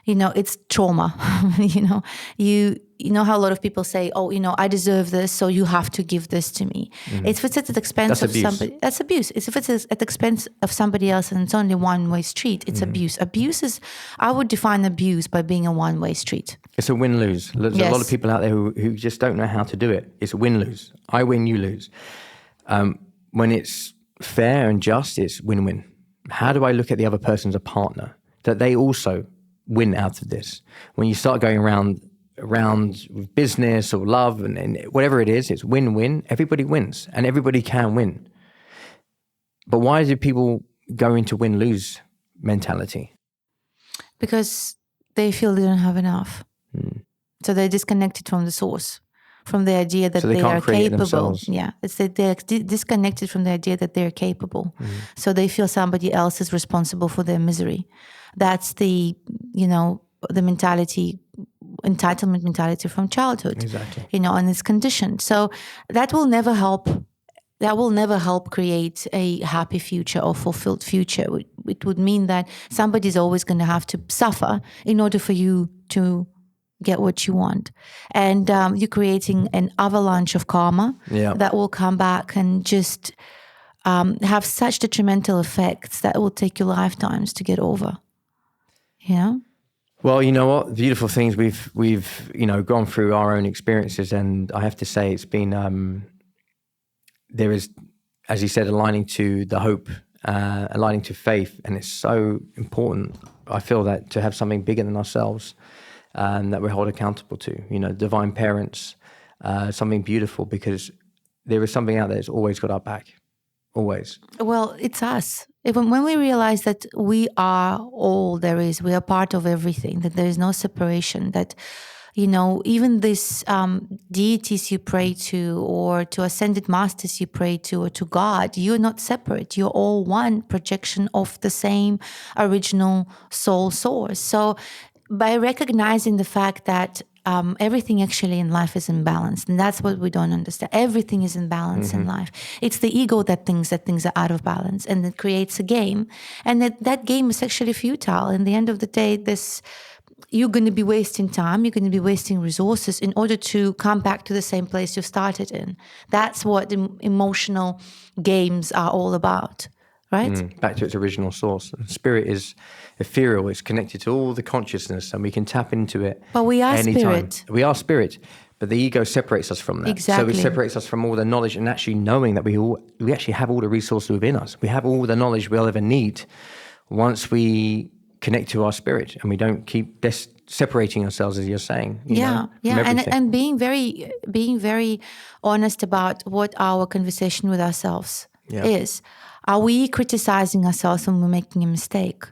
it's trauma. You know how a lot of people say, I deserve this, so you have to give this to me. Mm-hmm. If it's at the expense of somebody, that's abuse. If it's at the expense of somebody else and it's only one-way street, it's abuse. I would define abuse by being a one-way street. It's a win-lose. There's a lot of people out there who just don't know how to do it. It's a win-lose. I win, you lose. When it's fair and just, it's win-win. How do I look at the other person as a partner? That they also win out of this. When you start going around with business or love and whatever it is, it's win-win. Everybody wins and everybody can win. But why do people go into win-lose mentality? Because they feel they don't have enough. So they're disconnected from the source, from the idea that they are capable. Yeah, it's that they're disconnected from the idea that they're capable. So they feel somebody else is responsible for their misery. That's the mentality, entitlement mentality from childhood. Exactly. And it's conditioned. So that will never help. That will never help create a happy future or fulfilled future. it would mean that somebody's always going to have to suffer in order for you to get what you want. And you're creating an avalanche of karma that will come back and just have such detrimental effects that will take you lifetimes to get over. Well, you know what? The beautiful things we've gone through our own experiences, and I have to say it's been there is, as you said, aligning to the hope, aligning to faith, and it's so important. I feel that to have something bigger than ourselves that we're held accountable to, divine parents, something beautiful, because there is something out there that's always got our back, always. Well, it's us. Even when we realize that we are all there is, we are part of everything, that there is no separation, that, even these deities you pray to, or to ascended masters you pray to, or to God, you're not separate. You're all one projection of the same original soul source. So by recognizing the fact that everything actually in life is in balance, and that's what we don't understand. Everything is in balance in life. It's the ego that thinks that things are out of balance, and it creates a game, and that game is actually futile. In the end of the day, you're going to be wasting time, you're going to be wasting resources in order to come back to the same place you started in. That's what emotional games are all about, right? Back to its original source. Spirit is ethereal, it's connected to all the consciousness, and we can tap into it. But we are anytime. spirit. We are spirit, but the ego separates us from that. Exactly. So it separates us from all the knowledge, and actually knowing that we actually have all the resources within us. We have all the knowledge we'll ever need once we connect to our spirit, and we don't keep separating ourselves, as you're saying. And being very honest about what our conversation with ourselves is. Are we criticizing ourselves when we're making a mistake?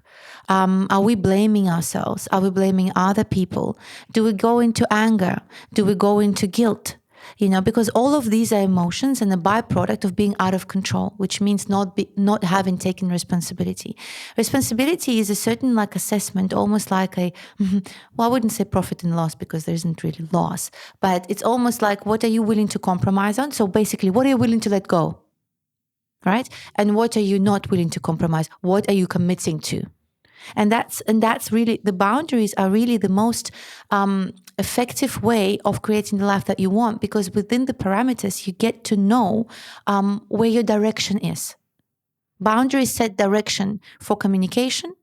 Are we blaming ourselves? Are we blaming other people? Do we go into anger? Do we go into guilt? Because all of these are emotions and a byproduct of being out of control, which means not having taken responsibility. Responsibility is a certain assessment, almost like I wouldn't say profit and loss, because there isn't really loss, but it's almost like, what are you willing to compromise on? So basically, what are you willing to let go? Right? And what are you not willing to compromise? What are you committing to? And that's really, the boundaries are really the most effective way of creating the life that you want, because within the parameters, you get to know where your direction is. Boundaries set direction for communication,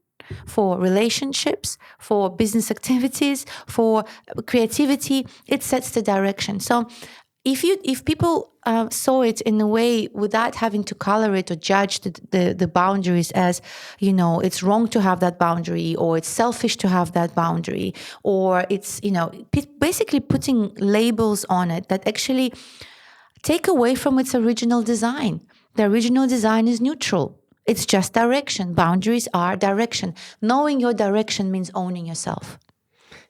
for relationships, for business activities, for creativity. It sets the direction. So if people saw it in a way without having to color it or judge the boundaries as, it's wrong to have that boundary, or it's selfish to have that boundary, or it's, basically putting labels on it that actually take away from its original design. The original design is neutral. It's just direction. Boundaries are direction. Knowing your direction means owning yourself.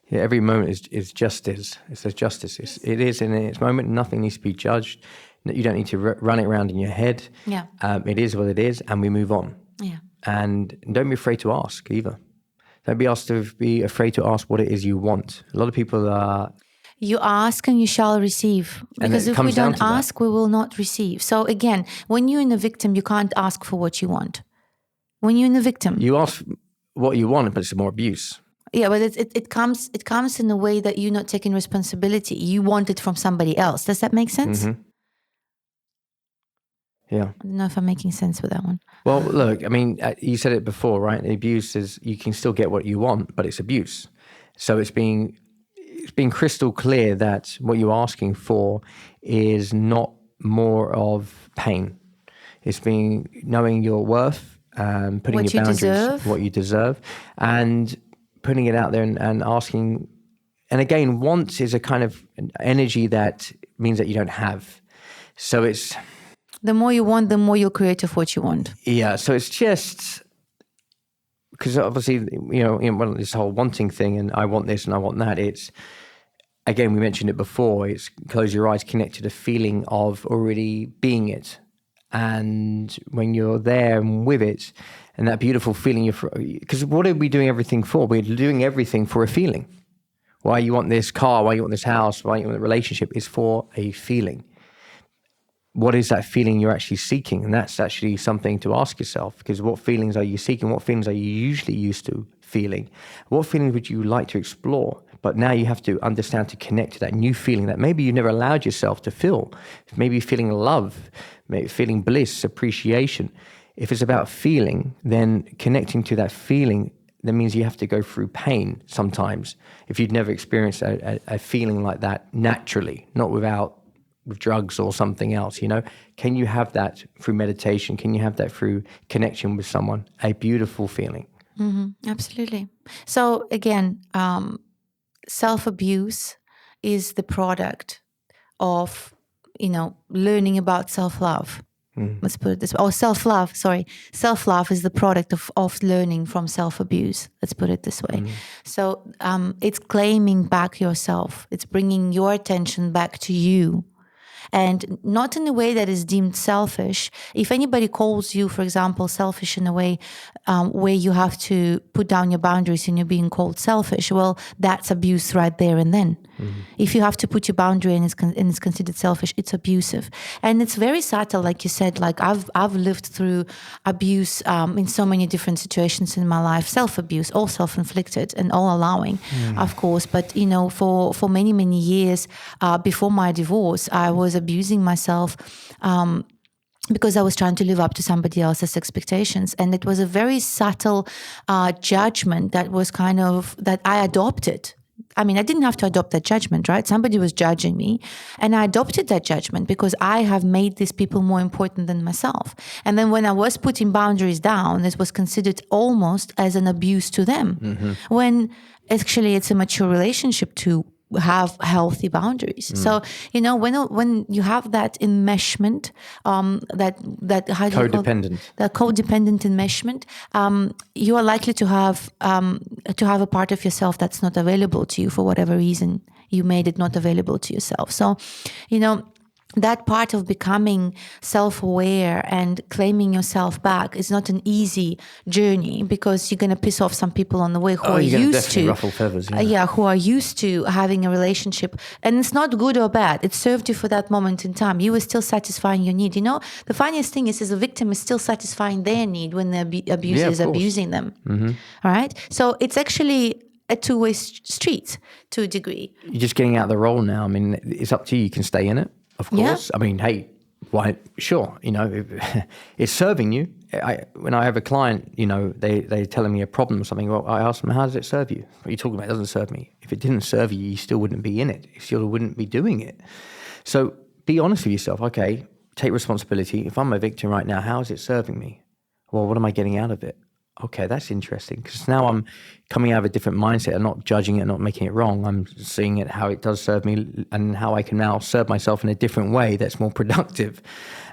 Yeah, every moment is justice. It says justice. It is in its moment. Nothing needs to be judged. You don't need to run it around in your head. Yeah. It is what it is, and we move on. Yeah. And don't be afraid to ask either. Don't be afraid to ask what it is you want. A lot of people are... You ask and you shall receive. Because if we don't ask, we will not receive. So again, when you're in a victim, you can't ask for what you want. When you're in a victim... You ask what you want, but it's more abuse. Yeah, but it comes in a way that you're not taking responsibility. You want it from somebody else. Does that make sense? Mm-hmm. Yeah. I don't know if I'm making sense with that one. Well, look, I mean, you said it before, right? Abuse is, you can still get what you want, but it's abuse. So it's being crystal clear that what you're asking for is not more of pain. It's knowing your worth, putting what your boundaries, deserve. what you deserve, and putting it out there and asking. And again, want is a kind of energy that means that you don't have. So it's... The more you want, the more you'll create of what you want. Yeah, so it's just... Because obviously, this whole wanting thing, and I want this and I want that, it's... Again, we mentioned it before, it's close your eyes, connect to the feeling of already being it. And when you're there and with it, and that beautiful feeling, because what are we doing everything for? We're doing everything for a feeling. Why you want this car, why you want this house, why you want a relationship is for a feeling. what is that feeling you're actually seeking? And that's actually something to ask yourself, because what feelings are you seeking? What feelings are you usually used to feeling? What feelings would you like to explore? But now you have to understand to connect to that new feeling that maybe you never allowed yourself to feel. Maybe feeling love, maybe feeling bliss, appreciation. If it's about feeling, then connecting to that feeling, that means you have to go through pain sometimes. If you'd never experienced a feeling like that naturally, not with drugs or something else, can you have that through meditation? Can you have that through connection with someone? A beautiful feeling. Absolutely. So again, self-abuse is the product of, learning about self-love. Let's put it this way. Oh, self-love, sorry. Self-love is the product of learning from self-abuse. Let's put it this way. So it's claiming back yourself. It's bringing your attention back to you. And not in a way that is deemed selfish. If anybody calls you, for example, selfish in a way where you have to put down your boundaries and you're being called selfish, well, that's abuse right there and then. If you have to put your boundary and it's considered selfish, it's abusive. And it's very subtle, like you said. Like I've lived through abuse in so many different situations in my life. Self-abuse, all self-inflicted and all allowing, of course. But for many, many years before my divorce, I was abusing myself because I was trying to live up to somebody else's expectations. And it was a very subtle judgment that was that I adopted. I mean, I didn't have to adopt that judgment, right? Somebody was judging me, and I adopted that judgment because I have made these people more important than myself. And then when I was putting boundaries down, it was considered almost as an abuse to them, when actually it's a mature relationship to have healthy boundaries. So when you have that enmeshment, that how do you call it? The codependent enmeshment, you are likely to have a part of yourself that's not available to you for whatever reason you made it not available to yourself. So that part of becoming self-aware and claiming yourself back is not an easy journey, because you're going to piss off some people on the way who are used to ruffle feathers. who are used to having a relationship, and it's not good or bad. It served you for that moment in time. You were still satisfying your need. The funniest thing is, the victim is still satisfying their need when the abuser is abusing them. All right, so it's actually a two-way street to a degree. You're just getting out of the role now. I mean, it's up to you. You can stay in it. Of course. I mean, hey, why? Sure. It's serving you. When I have a client, they're telling me a problem or something. Well, I ask them, how does it serve you? What are you talking about? It doesn't serve me. If it didn't serve you, you still wouldn't be in it. You still wouldn't be doing it. So be honest with yourself. Okay, take responsibility. If I'm a victim right now, how is it serving me? Well, what am I getting out of it? Okay, that's interesting, because now I'm coming out of a different mindset. I'm not judging it, not making it wrong. I'm seeing it how it does serve me, and how I can now serve myself in a different way that's more productive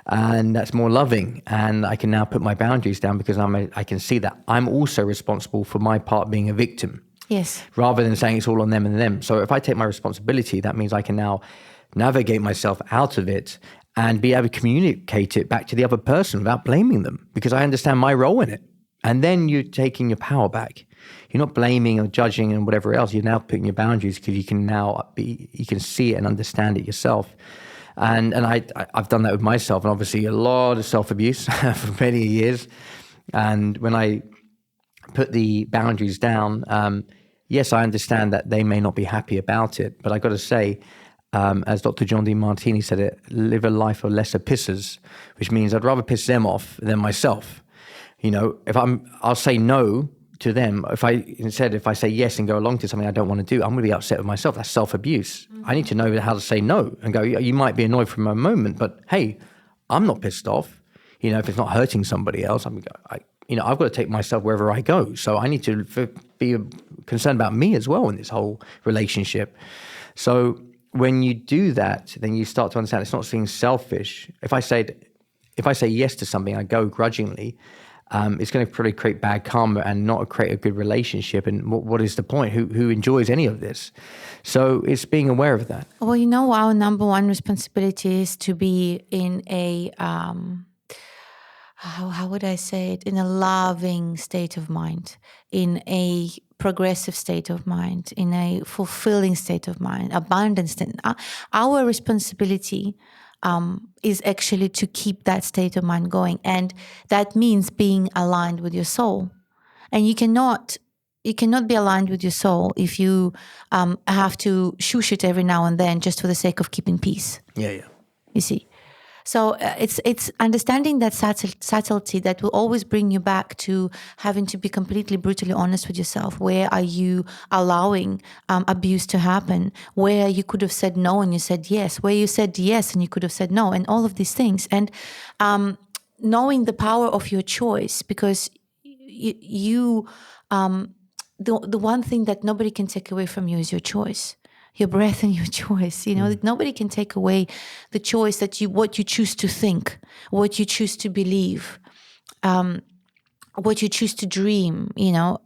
and that's more loving. And I can now put my boundaries down, because I can see that I'm also responsible for my part being a victim. Yes. Rather than saying it's all on them and them. So if I take my responsibility, that means I can now navigate myself out of it and be able to communicate it back to the other person without blaming them, because I understand my role in it. And then you're taking your power back. You're not blaming or judging and whatever else. You're now putting your boundaries, because you can see it and understand it yourself. And I've done that with myself, and obviously a lot of self-abuse for many years. And when I put the boundaries down, yes, I understand that they may not be happy about it, but I got to say, as Dr. John Demartini said it, live a life of lesser pissers, which means I'd rather piss them off than myself. I'll say no to them. If I say yes and go along to something I don't want to do, I'm going to be upset with myself. That's self-abuse. I need to know how to say no and go, you might be annoyed for a moment, but hey, I'm not pissed off. If it's not hurting somebody else, I've got to take myself wherever I go. So I need to be concerned about me as well in this whole relationship. So when you do that, then you start to understand it's not being selfish. If I say yes to something, I go grudgingly, it's going to probably create bad karma and not create a good relationship. And what is the point? Who enjoys any of this? So it's being aware of that. Well, our number one responsibility is to be in a, how would I say it? In a loving state of mind, in a progressive state of mind, in a fulfilling state of mind, abundant state. Our responsibility is actually to keep that state of mind going. And that means being aligned with your soul. And you cannot be aligned with your soul if you have to shush it every now and then just for the sake of keeping peace. Yeah. You see. So it's understanding that subtlety that will always bring you back to having to be completely brutally honest with yourself. Where are you allowing abuse to happen? Where you could have said no and you said yes? Where you said yes and you could have said no? And all of these things. And knowing the power of your choice, because the one thing that nobody can take away from you is your choice. Your breath and your choice, nobody can take away the choice that what you choose to think, what you choose to believe, what you choose to dream,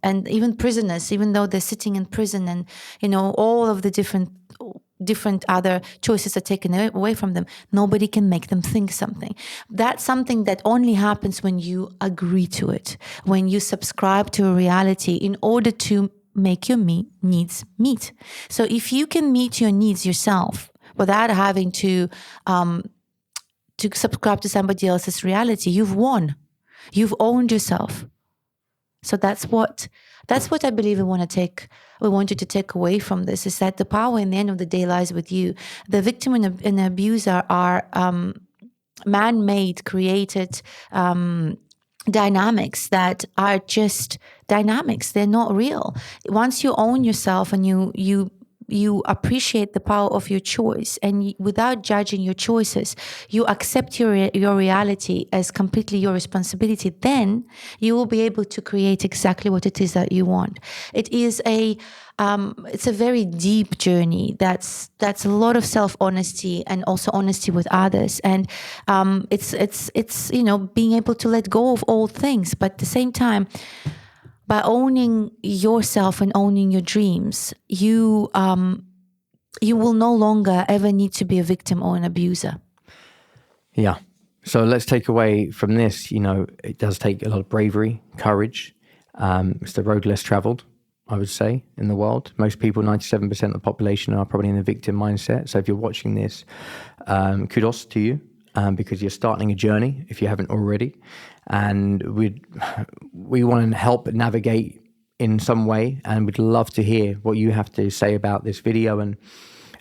and even prisoners, even though they're sitting in prison and, all of the different other choices are taken away from them, nobody can make them think something. That's something that only happens when you agree to it, when you subscribe to a reality in order to make your needs meet. So if you can meet your needs yourself without having to subscribe to somebody else's reality, you've won. You've owned yourself. So that's what I believe we want you to take away from this, is that the power in the end of the day lies with you. The victim and the abuser are man-made, created dynamics that are just dynamics. They're not real. Once you own yourself and you appreciate the power of your choice, and without judging your choices, you accept your reality as completely your responsibility, then you will be able to create exactly what it is that you want. It is it's a very deep journey. That's a lot of self-honesty and also honesty with others. And it's being able to let go of old things, but at the same time, by owning yourself and owning your dreams, you will no longer ever need to be a victim or an abuser. Yeah. So let's take away from this, it does take a lot of bravery, courage. It's the road less traveled, I would say, in the world. Most people, 97% of the population, are probably in a victim mindset. So if you're watching this, kudos to you, because you're starting a journey if you haven't already. And we want to help navigate in some way, and we'd love to hear what you have to say about this video and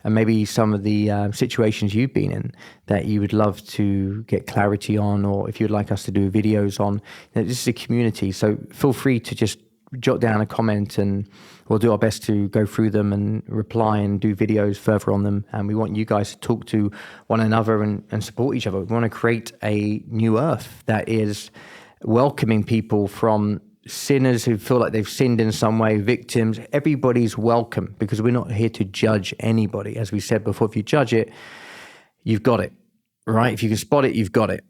maybe some of the situations you've been in that you would love to get clarity on, or if you'd like us to do videos on. This is a community, so feel free to just jot down a comment and we'll do our best to go through them and reply and do videos further on them. And we want you guys to talk to one another and support each other. We want to create a new earth that is welcoming people, from sinners who feel like they've sinned in some way, victims. Everybody's welcome, because we're not here to judge anybody. As we said before, if you judge it, you've got it, right? If you can spot it, you've got it.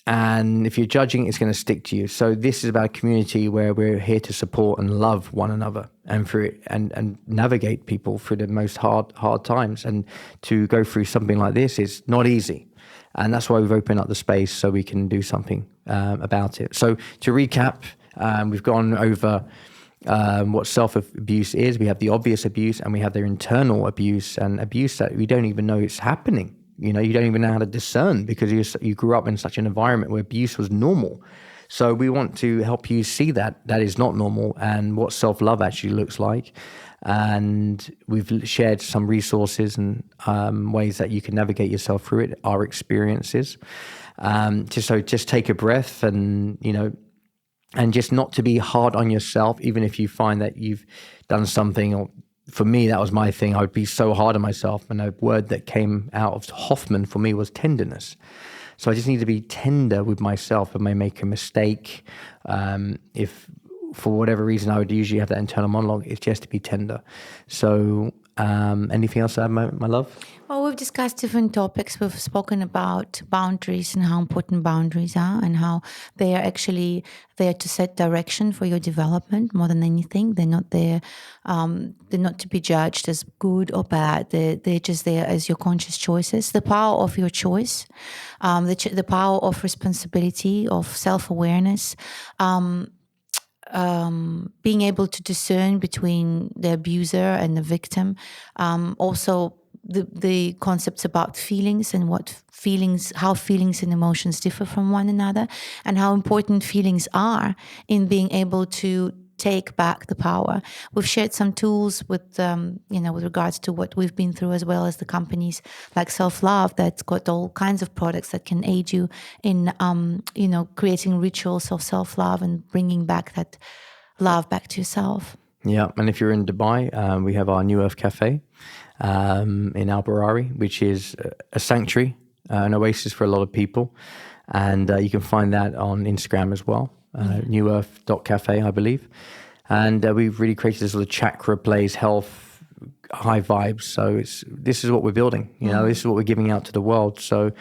And if you're judging, it's going to stick to you. So this is about a community where we're here to support and love one another, and and navigate people through the most hard times. And to go through something like this is not easy. And that's why we've opened up the space so we can do something about it. So to recap, we've gone over what self-abuse is. We have the obvious abuse, and we have their internal abuse, and abuse that we don't even know it's happening. You don't even know how to discern, because you grew up in such an environment where abuse was normal. So we want to help you see that is not normal, and what self-love actually looks like. And we've shared some resources and ways that you can navigate yourself through it, our experiences. Just take a breath, and and just not to be hard on yourself, even if you find that you've done something. Or for me, that was my thing. I would be so hard on myself. And a word that came out of Hoffman for me was tenderness. So I just need to be tender with myself. I may make a mistake. If for whatever reason I would usually have that internal monologue, it's just to be tender. So anything else to add, my love? Well, we've discussed different topics. We've spoken about boundaries and how important boundaries are, and how they are actually there to set direction for your development more than anything. They're not there. They're not to be judged as good or bad. They're just there as your conscious choices. The power of your choice, the power of responsibility, of self-awareness. Being able to discern between the abuser and the victim, also the concepts about feelings and how feelings and emotions differ from one another, and how important feelings are in being able to take back the power. We've shared some tools with regards to what we've been through, as well as the companies like Self-Love that's got all kinds of products that can aid you in, creating rituals of self-love and bringing back that love back to yourself. Yeah, and if you're in Dubai, we have our New Earth Cafe in Al Barari, which is a sanctuary, an oasis for a lot of people. And you can find that on Instagram as well, newearth.cafe, I believe. And we've really created this sort of chakra plays, health, high vibes. So this is what we're building. This is what we're giving out to the world. So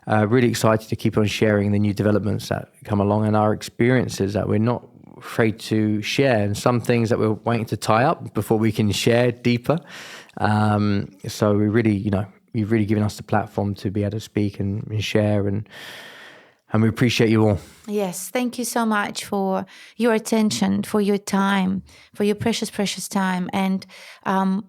really excited to keep on sharing the new developments that come along and our experiences that we're not afraid to share, and some things that we're waiting to tie up before we can share deeper. So we really, you've really given us the platform to be able to speak and share, and we appreciate you all. Yes, thank you so much for your attention, for your time, for your precious, precious time. And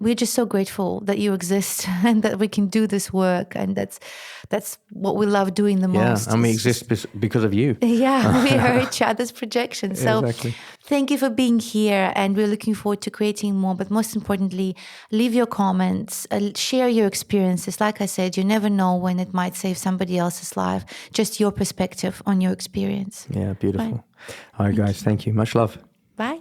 we're just so grateful that you exist and that we can do this work. And that's what we love doing the most. Yeah, and we exist because of you. Yeah, we are each other's projections. So exactly. Thank you for being here. And we're looking forward to creating more. But most importantly, leave your comments, share your experiences. Like I said, you never know when it might save somebody else's life. Just your perspective on your experience. Yeah, beautiful. Right. All right, guys. Thank you. Much love. Bye.